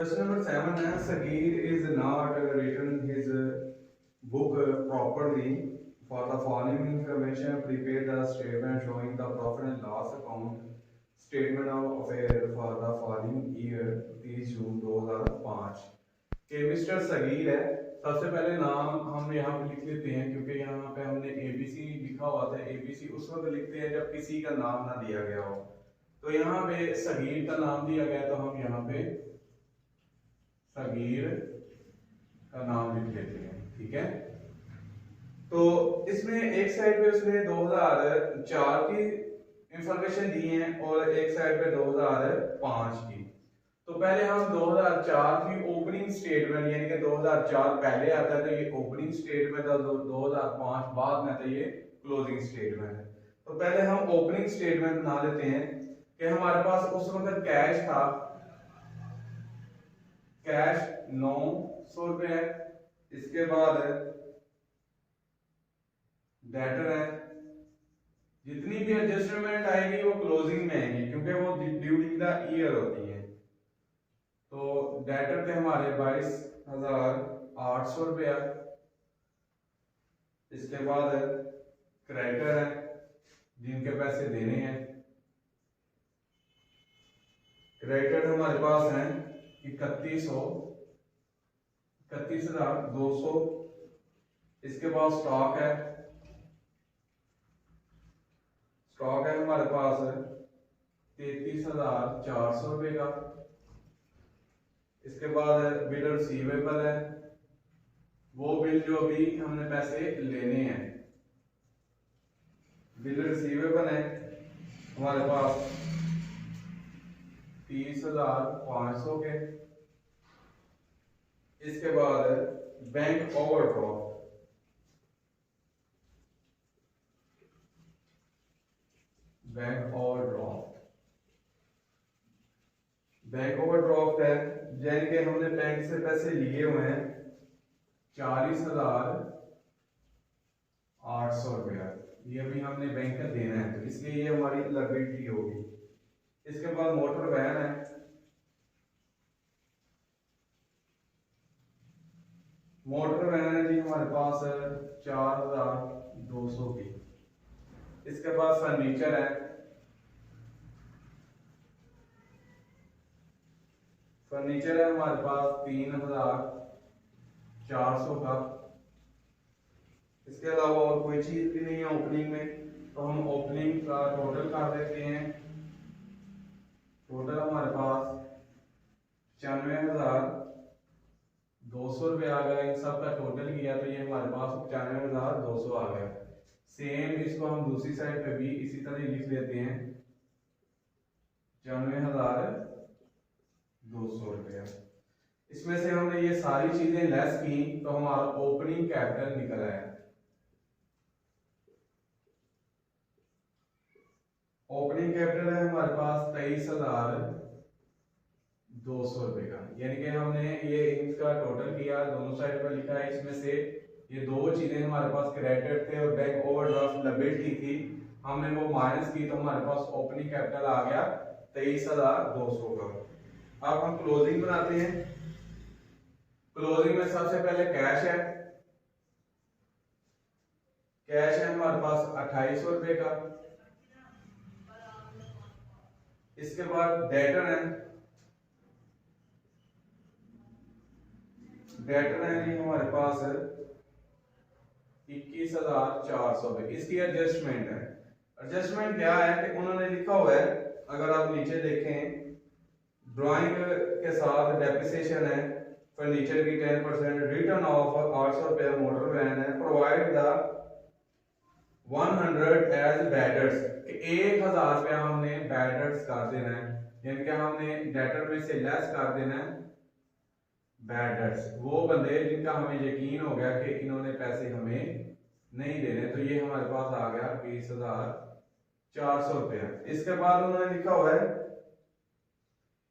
Question number 7 है Sagir is not written his book properly. For the following information, prepare the statement showing the profit and loss account statement of affair for the following year 30 जून 2005 के mister Sagir है। सबसे पहले नाम हम यहाँ पे लिख लेते हैं क्योंकि यहाँ पे हमने एबीसी लिखा हुआ था। एबीसी उस वक्त लिखते हैं जब किसी का नाम ना दिया गया हो। तो यहाँ पे सगीर का नाम दिया गया तो हम यहाँ पे सगीर का नाम लिख लेते हैं। ठीक है, तो इसमें एक साइड पे उसने 2004 की इंफॉर्मेशन दी है और एक साइड पे 2005 की। तो पहले हम 2004 की ओपनिंग स्टेटमेंट यानी कि 2004 पहले आता है तो ये ओपनिंग स्टेटमेंट है, 2005 बाद में आता है ये क्लोजिंग स्टेटमेंट है। तो पहले हम ओपनिंग स्टेटमेंट बना लेते हैं कि हमारे पास उस वक्त कैश था, कैश 900 रुपए है। इसके बाद डेटर है, जितनी भी एडजस्टमेंट आएगी वो क्लोजिंग में आएगी क्योंकि वो ड्यूरिंग द ईयर होती है। तो डेटर थे हमारे 22,800 रुपया। इसके बाद क्रेडिटर है जिनके पैसे देने हैं। क्रेडिटर हमारे पास हैं 31,200। इसके बाद स्टॉक है, स्टॉक है हमारे पास 33,400 रुपए का। इसके बाद बिल रिसीवेबल है, वो बिल जो भी हमने पैसे लेने हैं। बिल रिसीवेबल है हमारे पास 30,500 के। इसके बाद बैंक ओवरड्राफ्ट, बैंक ओवरड्राफ्ट है यानी कि हमने बैंक से पैसे लिए हुए हैं 40,800 रुपया। ये अभी हमने बैंक का देना है तो इसलिए ये हमारी लायबिलिटी होगी। इसके बाद मोटर वैन है, मोटर वैन है जी हमारे पास 4,200 की। इसके बाद फर्नीचर है, फर्नीचर है हमारे पास 3,400 का। इसके अलावा और कोई चीज भी नहीं है ओपनिंग में, तो हम ओपनिंग का टोटल कर देते हैं। टोटल हमारे पास 95,200 रुपये आ गया। इन सब का टोटल किया तो ये हमारे पास 95,200 आ गया। सेम इसको हम दूसरी साइड पे भी इसी तरह लिख लेते हैं 95,200 रुपया। इसमें से हमने ये सारी चीजें लेस की तो हमारा ओपनिंग कैपिटल निकल आया। ओपनिंग कैपिटल है हमारे पास 23,200 रुपए का, यानी कि हमने ये इनका टोटल किया, दोनों साइड पर लिखा है। इसमें से ये दो चीजें हमारे पास क्रेडिट थे और बैंक ओवरड्राफ्ट लायबिलिटी थी, हमने वो माइनस की तो हमारे पास ओपनिंग कैपिटल आ गया 23,200 का। अब हम क्लोजिंग बनाते हैं। क्लोजिंग में सबसे पहले कैश है, कैश है हमारे पास 2,800 रुपए का। इसके बाद डेटर है, डेटर है जी हमारे पास 21,400 रुपए। इसकी एडजस्टमेंट है, एडजस्टमेंट क्या है कि उन्होंने लिखा हुआ है, अगर आप नीचे देखें ड्राइंग के साथ डेप्रिसिएशन है, फर्नीचर की 10%, रिटर्न ऑफ 800 रुपया मोटर वैन है, प्रोवाइड द 100 एज बैडर्स कि 1,000 रुपया हमने बैडर्स कर देना है, यानी कि हमने डेटर में से लेस कर देना है बैडर्स, वो बंदे जिनका हमें यकीन हो गया कि इन्होंने पैसे हमें नहीं देने। तो ये हमारे पास आ गया 20,400 रुपया। इसके बाद उन्होंने लिखा हुआ है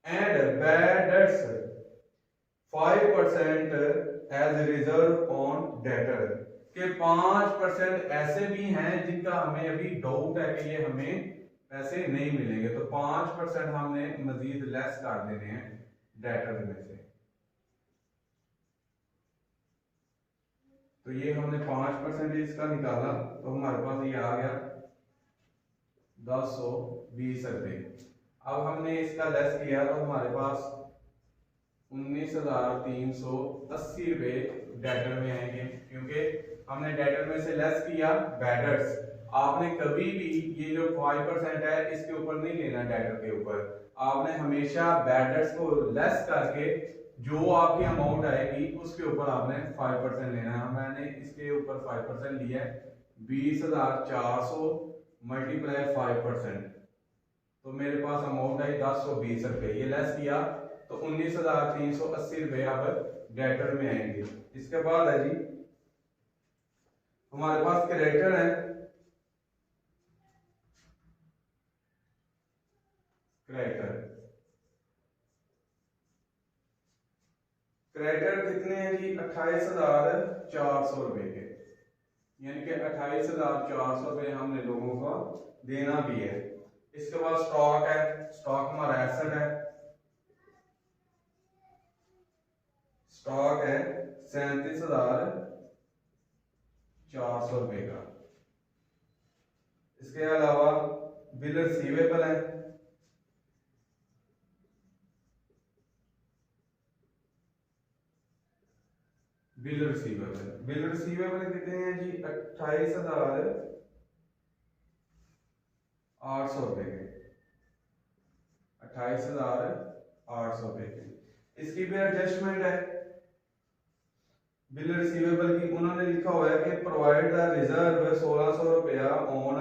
एंड बैडर्स 5% एज रिजर्व ऑन डेटर के 5% ऐसे भी हैं जिनका हमें अभी डाउट है कि ये हमें पैसे नहीं मिलेंगे, तो 5% हमने मजीद लेस कर देने हैं डेटर में से। तो ये हमने 5% इसका निकाला तो हमारे पास ये आ गया 1020 रुपये। अब हमने इसका लेस किया तो हमारे पास 19,380 रुपये डेटर में आएंगे, क्योंकि हमने डेटर में से लेस किया बैडर्स। आपने कभी भी ये जो 5% है इसके ऊपर नहीं लेना, डेटर के ऊपर आपने हमेशा बैडर्स को लेस करके जो आपकी अमाउंट आएगी उसके ऊपर आपने 5% लेना है। मैंने इसके ऊपर 5% लिया है, 20,400 मल्टीप्लाई 5%, तो मेरे पास अमाउंट आई 1020 रुपये। ये लेस किया तो 19,380 रुपये अब डेटर में आएंगे। इसके बाद है जी हमारे पास क्रेडिटर है, क्रेडिटर कितने हैं जी 28,400 रुपए के, यानी कि 28,400 रुपये हमने लोगों को देना भी है। इसके बाद स्टॉक है, स्टॉक हमारा एसेट है, स्टॉक है 37,400 रुपये का। इसके अलावा बिल रिसीवेबल है, बिल रिसीवेबल कितने हैं जी 28,800 रुपए के, 28,800 रुपए के। इसकी भी एडजस्टमेंट है बिल रिसीवेबल की। उन्होंने लिखा हुआ है कि प्रोवाइड द रिजर्व 1,600 रुपया ऑन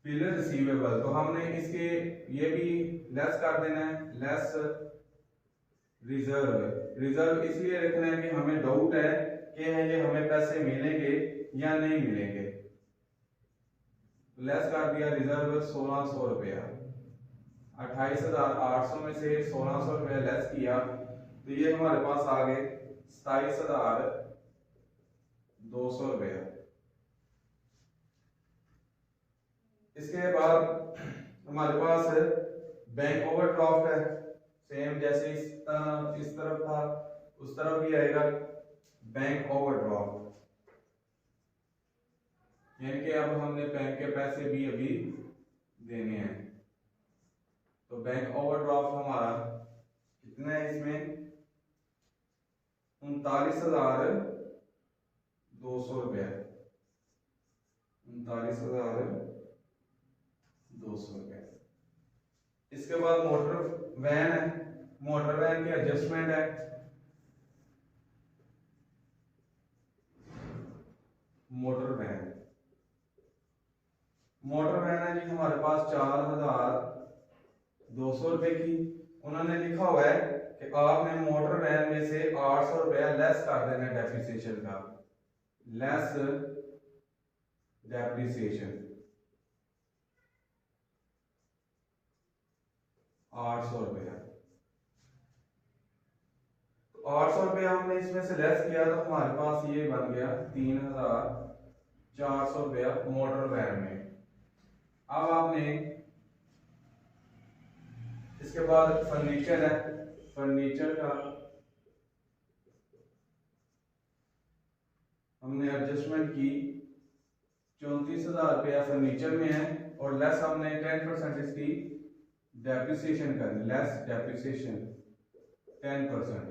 बिल रिसीवेबल, तो हमने इसके ये भी लेस कर देना है, लेस रिजर्व इसलिए रखना है कि हमें डाउट है कि ये हमें पैसे मिलेंगे या नहीं मिलेंगे। लेस कर दिया रिजर्व 1,600 रुपया, 28,800 में से 1,600 रुपया लेस किया तो ये हमारे पास आ गए 27,200 रुपया। इसके बाद हमारे पास बैंक ओवरड्राफ्ट है, सेम जैसे इस तरफ था उस तरफ भी आएगा बैंक ओवरड्राफ्ट, यानी कि अब हमने बैंक के पैसे भी अभी देने हैं। तो बैंक ओवरड्राफ्ट हमारा कितना है इसमें 39,200 रुपया, 39,200 रुपया। इसके बाद मोटर वैन है, मोटर वैन की एडजस्टमेंट है, मोटर वैन है जी हमारे पास 4,200 रुपए की। उन्होंने लिखा हुआ है कि आपने मोटर वैन में से 800 रुपया लेस कर देना डेप्रिसिएशन का, लेस डेप्रिसिएशन 800 रुपया। 800 रुपया हमने इसमें से लेस किया तो हमारे पास ये बन गया 3,400 रुपया मोटर वैन में। अब आपने इसके बाद फर्नीचर है, फर्नीचर का हमने एडजस्टमेंट की 34,000 रुपया फर्नीचर में है और लेस हमने 10% इसकी डेप्रिसिएशन करनी, लेस डेप्रिसिएशन 10%,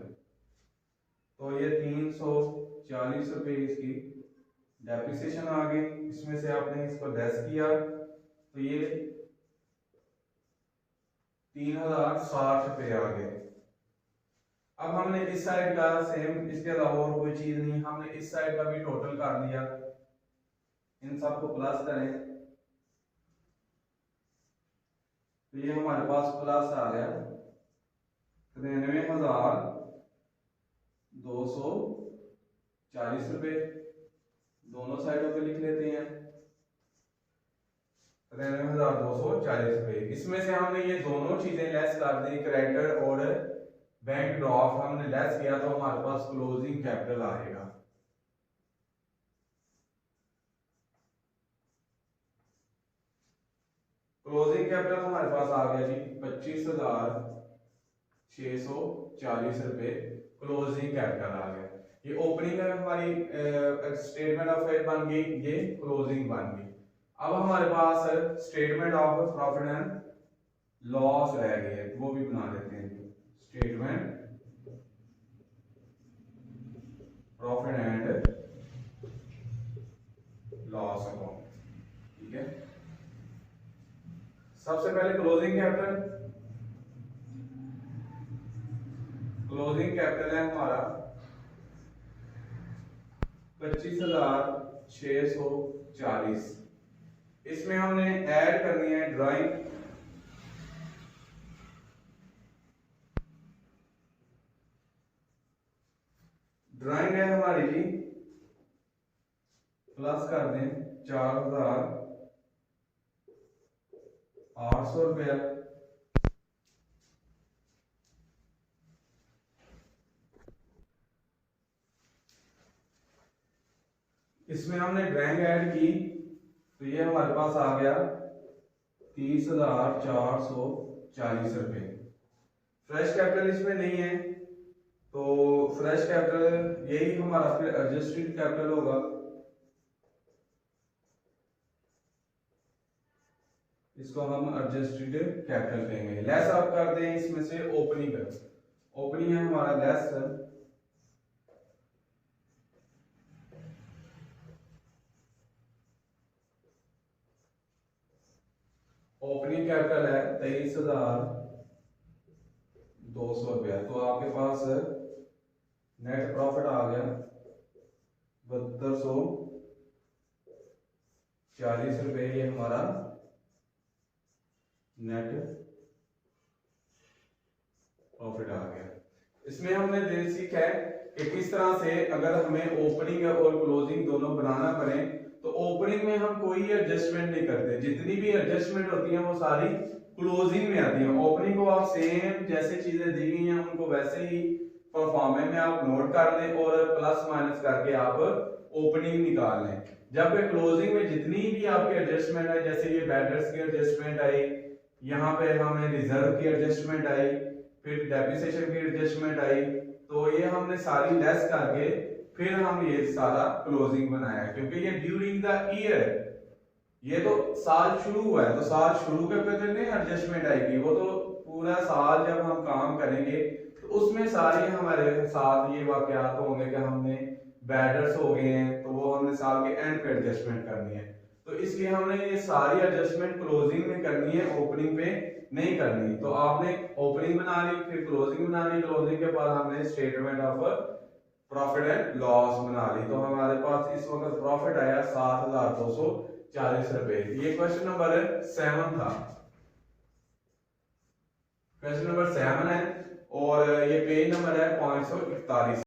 तो ये 340 रुपये इसकी डेप्रिसिएशन आ गई। इसमें से आपने इसको लेस किया तो ये 3,060 रुपये आ गए। अब हमने इस साइड का सेम, इसके अलावा और कोई चीज नहीं, हमने इस साइड का भी टोटल कर लिया, इन सबको प्लस करें तो ये हमारे पास प्लस आ गया 93,240 रुपये। दोनों साइडों पे लिख लेते हैं 93,240 रुपये। इसमें से हमने ये दोनों चीजें लेस कर दी, क्रेडिटर और बैंक ड्राफ्ट हमने लेस किया तो हमारे पास क्लोजिंग कैपिटल आएगा। क्लोजिंग कैपिटल हमारे पास आ गया जी 25,640 रुपये क्लोजिंग कैपिटल आ गया। ये ओपनिंग है हमारी, स्टेटमेंट ऑफ फेथ बन गई, ये क्लोजिंग बन गई। अब हमारे पास statement of profit and loss रह गई है, वो भी बना देते हैं। Statement profit and loss account, ठीक है। सबसे पहले क्लोजिंग कैपिटल, क्लोजिंग कैपिटल है हमारा 25,640। इसमें हमने ऐड करनी है ड्राइंग, ड्राइंग है हमारी जी, प्लस कर दें 4,800 रुपया। इसमें हमने ड्राइंग ऐड की तो ये हमारे पास आ गया 30,440 रुपये। फ्रेश कैपिटल इसमें नहीं है, तो फ्रेश कैपिटल यही हमारा फिर एडजस्टेड कैपिटल होगा। इसको हम एडजस्टेड कैपिटल कहेंगे। लेस आप कर दें इसमें से ओपनिंग, ओपनिंग है हमारा लेस ओपनिंग कैपिटल है 23,200 रुपया। तो आपके पास नेट प्रॉफिट आ गया 7240 रुपये, ये हमारा नेट प्रॉफिट आ गया। इसमें हमने सीखा है कि किस तरह से अगर हमें ओपनिंग और क्लोजिंग दोनों बनाना पड़े तो ओपनिंग में हम कोई एडजस्टमेंट नहीं करते, जितनी भी एडजस्टमेंट होती है वो सारी क्लोजिंग में आती है। ओपनिंग को आप सेम जैसे चीजें दी गई हैं उनको वैसे ही परफॉर्मेंस में आप नोट कर लें और प्लस माइनस करके आप ओपनिंग निकाल लें। जब क्लोजिंग में जितनी भी आपकी एडजस्टमेंट है, जैसे ये बेडर्स की एडजस्टमेंट आई, यहाँ पे हमें रिजर्व की एडजस्टमेंट आई, फिर डेप्रिसिएशन की एडजस्टमेंट आई, तो ये हमने सारी लेस करके फिर हम ये सारा क्लोजिंग बनाया, क्योंकि ये ड्यूरिंग द ईयर, ये तो साल शुरू हुआ है तो साल शुरू के पहले नहीं एडजस्टमेंट आएगी, वो तो पूरा साल जब हम काम करेंगे तो उसमें सारे हमारे साथ ये वाकयात होंगे कि हमने बैडर्स हो गए हैं तो वो हमने साल के एंड पे एडजस्टमेंट करनी है। तो इसलिए हमने ये सारी एडजस्टमेंट क्लोजिंग में करनी है, ओपनिंग पे नहीं करनी। तो आपने ओपनिंग बना ली, फिर क्लोजिंग बना ली, क्लोजिंग के बाद हमने statement of profit and loss बना ली। तो हमारे पास इस वक्त प्रॉफिट आया 7,240 रुपए। ये क्वेश्चन नंबर 7 था, क्वेश्चन नंबर 7 है और ये पेज नंबर है 541।